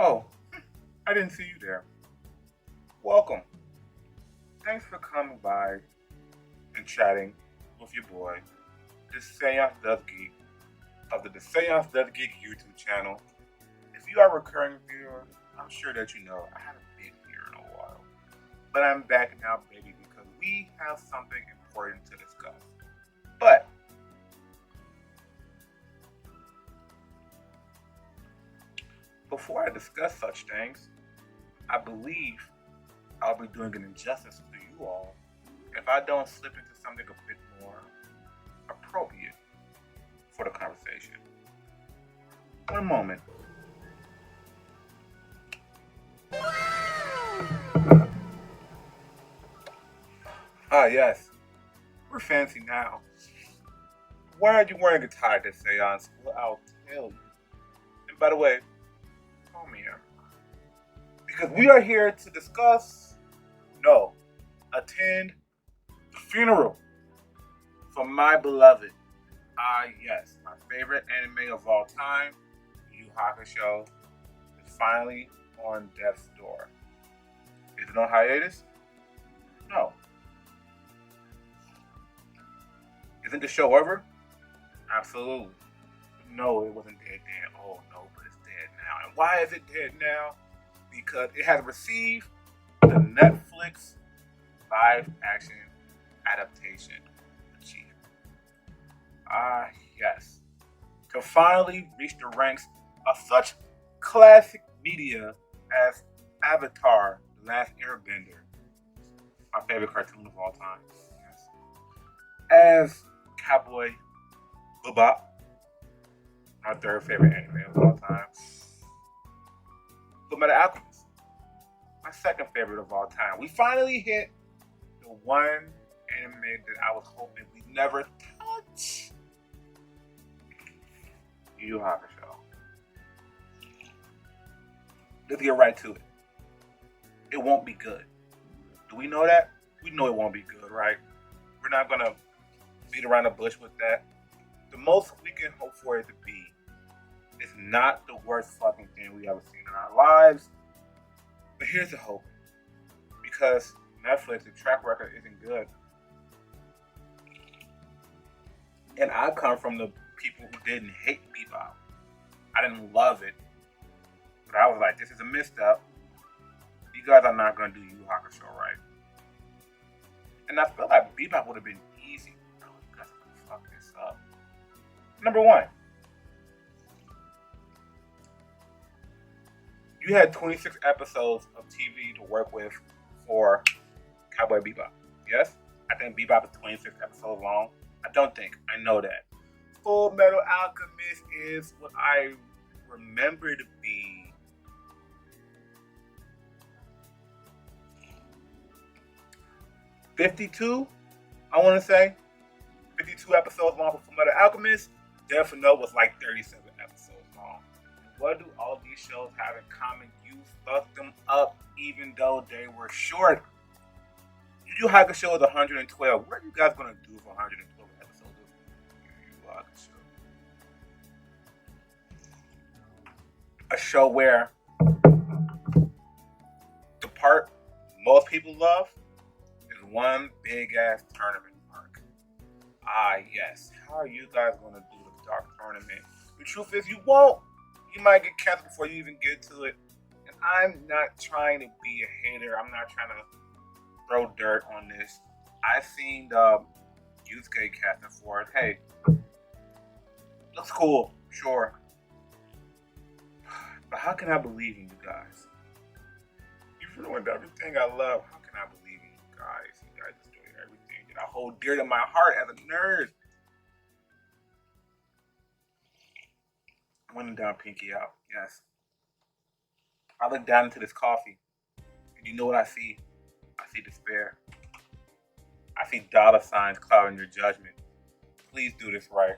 Oh, I didn't see you there. Welcome. Thanks for coming by and chatting with your boy, the Seance Does Geek of the Seance Does Geek YouTube channel. If you are a recurring viewer, I'm sure that you know I haven't been here in a while. But I'm back now, baby, because we have something important to discuss. But before I discuss such things, I believe I'll be doing an injustice to you all if I don't slip into something a bit more appropriate for the conversation. One moment. Ah, yes, we're fancy now. Why are you wearing a tie to seance? Well, I'll tell you. And by the way, call me Emma. Because we are here to discuss, no, attend the funeral for my beloved. Ah, yes, my favorite anime of all time, Yu Yu Hakusho, is finally on death's door. Is it on hiatus? No. Isn't the show over? Absolutely. No, it wasn't dead then. Oh no, but it's dead now. And why is it dead now? Because it has received the Netflix live action adaptation achievement. Ah, yes. To finally reach the ranks of such classic media as Avatar, The Last Airbender, my favorite cartoon of all time. Yes. As Cowboy Bebop, my third favorite anime of all time. Fullmetal Alchemist, my second favorite of all time. We finally hit the one anime that I was hoping we'd never touch. Yu Yu Hakusho. Let's get right to it. It won't be good. Do we know that? We know it won't be good, right? We're not gonna beat around the bush with that. The most we can hope for it to be is not the worst fucking thing we ever seen in our lives. But here's the hope. Because Netflix, the track record isn't good. And I come from the people who didn't hate Bebop. I didn't love it. But I was like, this is a misstep. You guys are not going to do Yu Yu Hakusho right. And I feel like Bebop would have been easy. No, you guys are going to fuck this up. Number one. You had 26 episodes of TV to work with for Cowboy Bebop. Yes? I think Bebop is 26 episodes long. I don't think. I know that. Fullmetal Alchemist is what I remember to be 52, I want to say. 52 episodes long for Fullmetal Alchemist. Death Note was like 37 episodes long. What do all these shows have in common? You fucked them up even though they were short. Yu Yu Hakusho is 112. What are you guys going to do for 112 episodes of Yu Yu Hakusho? A show where the part most people love is one big ass tournament arc. Ah, yes. How are you guys going to do the dark tournament? The truth is, you won't. You might get canceled before you even get to it. And I'm not trying to be a hater. I'm not trying to throw dirt on this. I seen the yusuke casting for it. Hey, looks cool, sure. But how can I believe in you guys? You've ruined everything I love. How can I believe in you guys? You guys destroyed everything that I hold dear to my heart as a nerd. I'm running down pinky out, yes. I look down into this coffee, and you know what I see? I see despair. I see dollar signs clouding your judgment. Please do this right.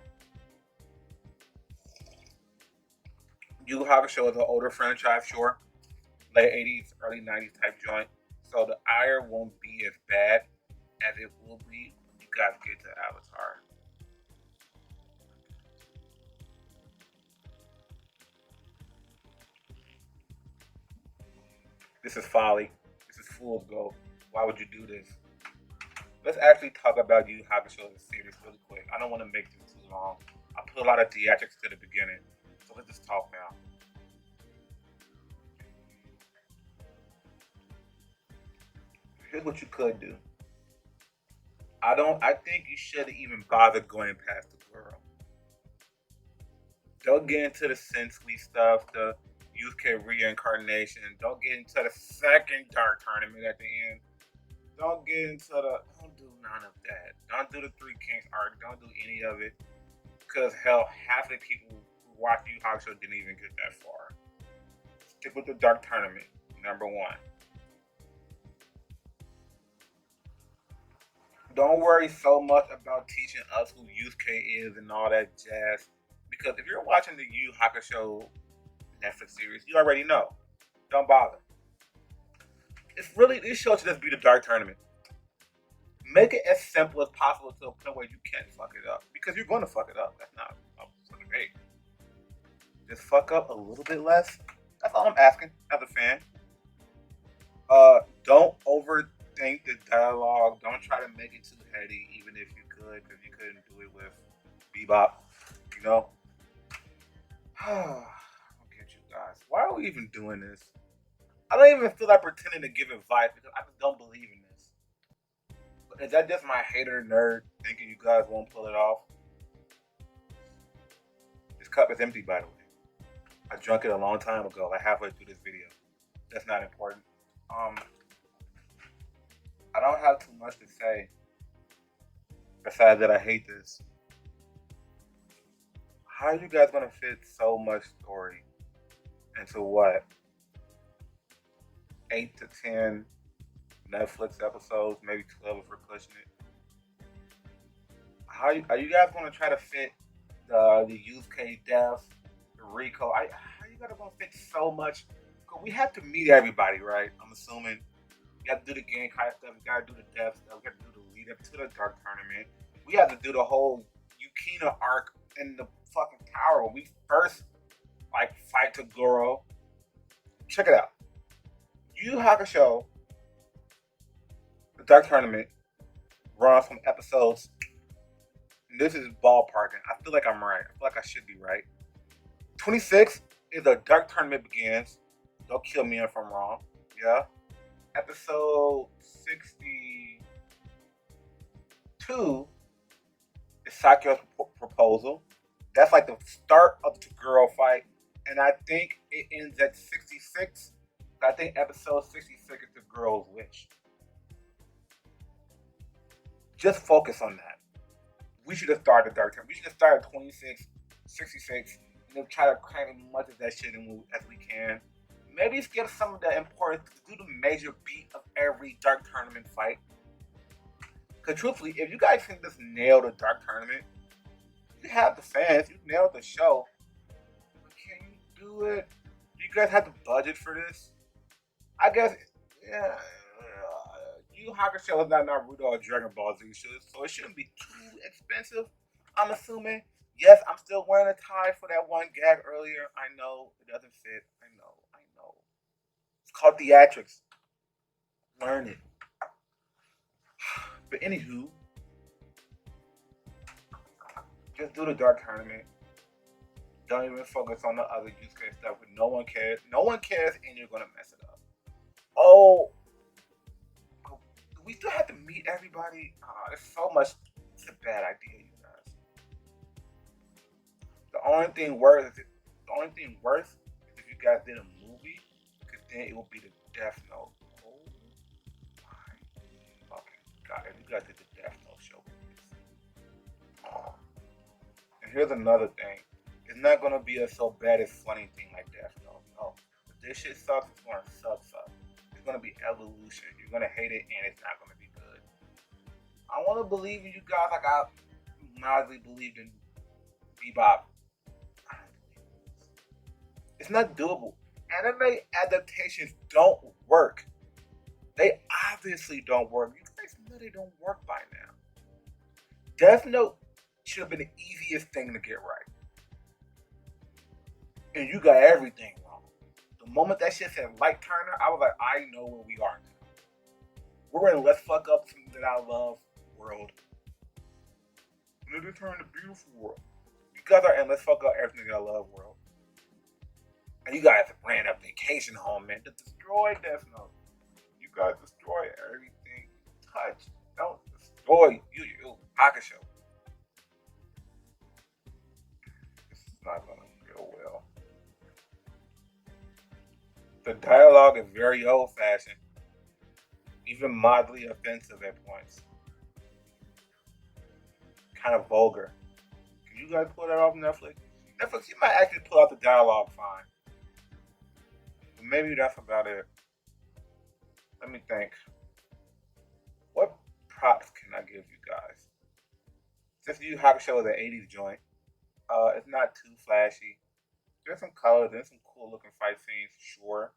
Yu Yu Hakusho is an older franchise, sure. Late 80s, early 90s type joint. So the ire won't be as bad as it will be when you guys get to Avatar. This is folly. This is fool's gold. Why would you do this? Let's actually talk about Yu Yu Hakusho as a series really quick. I don't want to make this too long. I put a lot of theatrics to the beginning, so let's just talk now. Here's what you could do. I think you shouldn't even bother going past the girl. Don't get into the Sensui stuff, the yusuke reincarnation. Don't get into the second dark tournament at the end. Don't get into don't do none of that. Don't do the Three Kings arc. Don't do any of it. Because hell, half the people who watch Yu Yu Hakusho didn't even get that far. Stick with the dark tournament, number one. Don't worry so much about teaching us who Yusuke is and all that jazz. Because if you're watching the Yu Yu Hakusho Netflix series, you already know. Don't bother. This show should just be the dark tournament. Make it as simple as possible to a point where you can't fuck it up. Because you're going to fuck it up. That's not a debate. Just fuck up a little bit less. That's all I'm asking as a fan. Don't overthink the dialogue. Don't try to make it too heady, even if you could, because you couldn't do it with Bebop. You know? I don't get you guys. Why are we even doing this? I don't even feel like pretending to give advice because I just don't believe in this. But is that just my hater nerd thinking you guys won't pull it off? This cup is empty, by the way. I drank it a long time ago, like halfway through this video. That's not important. I don't have too much to say besides that I hate this. How are you guys gonna fit so much story into what? 8 to 10 Netflix episodes, maybe 12 if we're pushing it. How are you guys gonna try to fit the Yusuke death, the Rico? How you guys gonna fit so much? Cause we have to meet everybody, right? I'm assuming. We have to do the Genkai stuff. We gotta do the death stuff. We have to do the lead up to the dark tournament. We have to do the whole Yukina arc in the fucking tower when we first fight Toguro. Check it out. Yu Yu Hakusho, the dark tournament, runs from episodes. And this is ballparking. I feel like I'm right. I feel like I should be right. 26 is the dark tournament begins. Don't kill me if I'm wrong. Yeah. Episode 62 is Sakura's proposal. That's like the start of the girl fight. And I think it ends at 66. I think episode 66 is the girl's wish. Just focus on that. We should have started Dark Tournament. We should have started 26, 66, and then try to cram as much of that shit in as we can. Maybe skip some of the important, do the major beat of every Dark Tournament fight. Because truthfully, if you guys can just nail the Dark Tournament, you have the fans, you nailed the show. But can you do it? Do you guys have the budget for this? I guess, yeah. Yu Yu Hakusho is not Naruto or Dragon Ball Z show, so it shouldn't be too expensive, I'm assuming. Yes, I'm still wearing a tie for that one gag earlier. I know it doesn't fit. I know. It's called theatrics. Learn it. But anywho, just do the dark tournament. Don't even focus on the other Yusuke stuff. But no one cares. No one cares, and you're gonna mess it up. Oh, we still have to meet everybody. There's so much. It's a bad idea, you guys. The only thing worse is if you guys did a movie, because then it will be the Death Note. Oh my fucking god! If you guys did the Death Note show, and here's another thing: it's not gonna be a so bad as funny thing like Death Note. No, if this shit sucks, it's gonna suck. It's gonna be evolution. You're gonna hate it, and it's not gonna be good. I want to believe in you guys like I mildly believed in Bebop. It's not doable. Anime adaptations don't work. They obviously don't work. You guys know they don't work by now. Death Note should have been the easiest thing to get right. And you got everything wrong. The moment that shit said Light Turner, I was like, I know where we are now. We're in Let's Fuck Up Something That I Love world. Let it turn to beautiful world. You guys are in Let's Fuck Up Everything That I Love world. And you guys ran a vacation home, man, to destroy Death Note. You guys destroy everything you touch. Don't destroy Yu Yu Hakusho. This is not gonna go well. The dialogue is very old-fashioned, even mildly offensive at points. Kind of vulgar. Can you guys pull that off Netflix? Netflix, you might actually pull out the dialogue fine. But maybe that's about it. Let me think. What props can I give you guys? Since Yu Yu Hakusho is an 80s joint, it's not too flashy. There's some colors, there's some cool looking fight scenes, sure.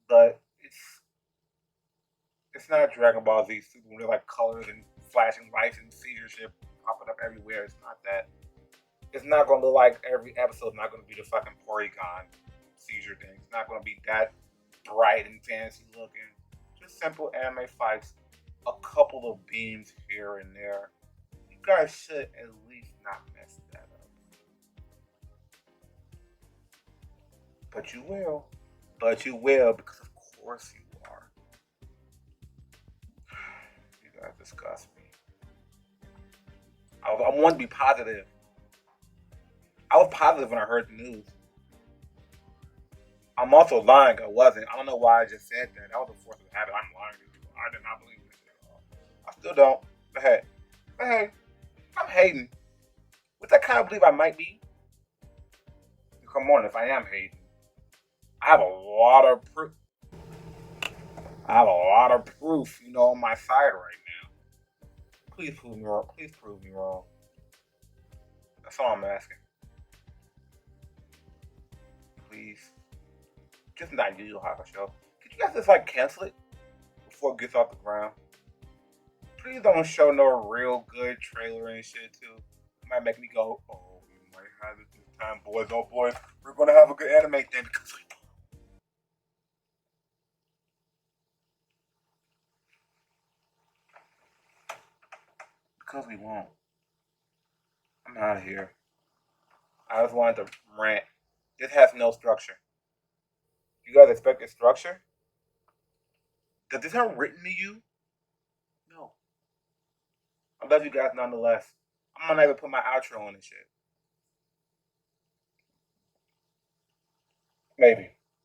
But it's not Dragon Ball Z Super where like colors and flashing lights and seizure shit popping up everywhere. It's not that. It's not gonna look like every episode's not gonna be the fucking Porygon seizure thing. It's not gonna be that bright and fancy looking. Just simple anime fights. A couple of beams here and there. You guys should at least not mess that up. But you will. But you will, because of course you are. You guys disgust me. I want to be positive. I was positive when I heard the news. I'm also lying. I wasn't. I don't know why I just said that. That was a force of habit. I'm lying to you. I did not believe this shit at all. I still don't. But hey. But hey. I'm hating. Which I kind of believe I might be. Come on, if I am hating. I have a lot of proof. I have a lot of proof, on my side right now. Please prove me wrong. Please prove me wrong. That's all I'm asking. Please. Just not Yu Yu Hakusho. Could you guys just cancel it before it gets off the ground? Please don't show no real good trailer and shit too. It might make me go, oh, we might have it this time, boys. Oh boys, we're gonna have a good anime thing because we won't. I'm out of here. I just wanted to rant. This has no structure. You guys expect a structure? Does this sound written to you? No. I love you guys nonetheless. I'm gonna even put my outro on this shit. Maybe.